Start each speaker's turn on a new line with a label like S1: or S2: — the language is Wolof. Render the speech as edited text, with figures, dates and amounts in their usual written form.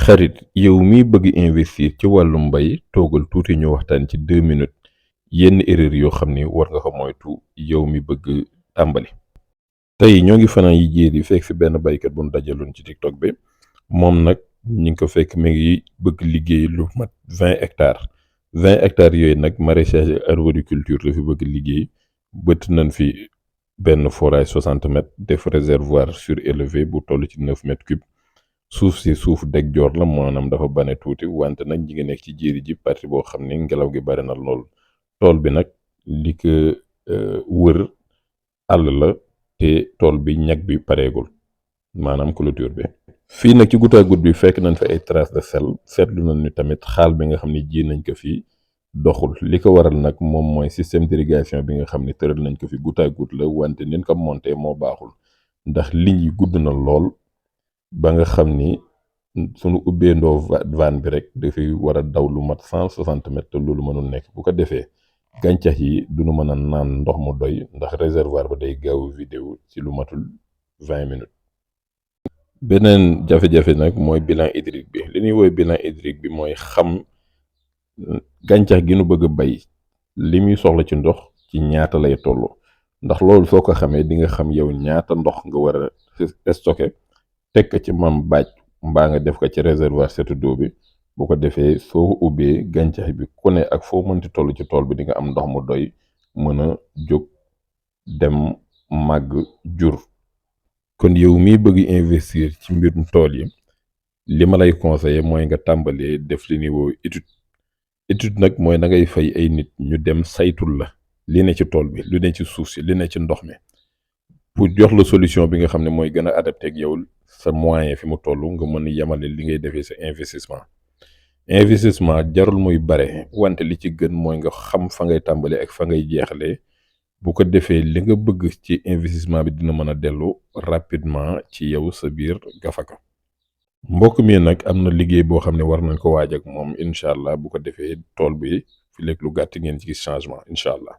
S1: xarit yow mi bëgg investir ci wàllum mbay toogal tuuti ñu waxtaan ci 2 minutes yenn erreur yoo xam ni war nga ko moytu yow mi bëgg tàmbali. tey ñoo ngi fanaan yi jéer yi fekk fi benn baykat bu nu dajaloon ci TikTok bi moom nag ñu ngi ko fekk mi ngi bëgg liggéey lu mat 20 hectares 20 hectares yooyu nag maraîchage et arboriculture la fi bëgg liggéey bëtt nañ fi benn forage 60 mètres def réservoir surélevé bu toll ci 9 mètres cubes. suuf si suuf deg joor la maanaam dafa bane tuuti wante nag ñi ngi nekk ci jéeri ji parti boo xam ni ngelaw gi bari na lool tool bi nag li ko wër àll la te tool bi ñag bi pareegul maanaam clôture bi. fii nag ci goutte à goutte bi fekk nañ fi ay traces de sel seetlu nañ ni tamit xaal bi nga xam ni ji nañ ko fii doxul li ko waral nag moom mooy système d'irrigation bi nga xam ni tëral nañ ko fi goutte à goutte la wante nin ko monté moo baaxul ndax ligne yi gudd na lool. ba nga xam ni sunu ubbee ndoo van bi rek dafay war a daw lu mat 160 mètres te loolu mënul nekk bu ko defee gàncax yi duñu mën a naan ndox mu doy ndax réservoir ba day gaaw vidéo ci lu matul 20 minutes. beneen jafe-jafe nag mooy bilan hydrique bi li ñuy woowee bilan hydrique bi mooy xam gàncax gi nu bëgg a bay li muy soxla ci ndox ci ñaata lay tolloo ndax loolu soo ko xamee di nga xam yow ñaata ndox nga war a stocké. teg ko ci mam baaj mbaa nga def ko ci réservoir setu d'eau bi bu ko defee soo ubbee gàncax bi ku ne ak foo mënti toll ci tool bi di nga am ndox mu doy mën a jóg dem màgg jur. kon yow miy bëgg investir ci mbirum tool yi li ma lay conseiller mooy nga tàmbalee def li ñuy woo étude nag mooy da ngay fay ay nit ñu dem saytul la li ne ci tool bi li ne ci suuf si li ne ci ndox mi pour jox la solution bi nga xam ne mooy gën a adapté ak yow sa moyen fi mu toll nga mën a yemale li ngay defee sa investissement jarul muy bare wante li ci gën mooy nga xam fa ngay tàmbalee ak fa ngay jeexalee bu ko defee li nga bëgg ci investissement bi dina mën a dellu rapidement ci yow sa biir gafaka. mbokk mi nag am na liggéey boo xam ne war nañ ko waaj ak moom incha allah bu ko defee tool bi fi léegi lu gàtt ngeen ci gis changement incha allah.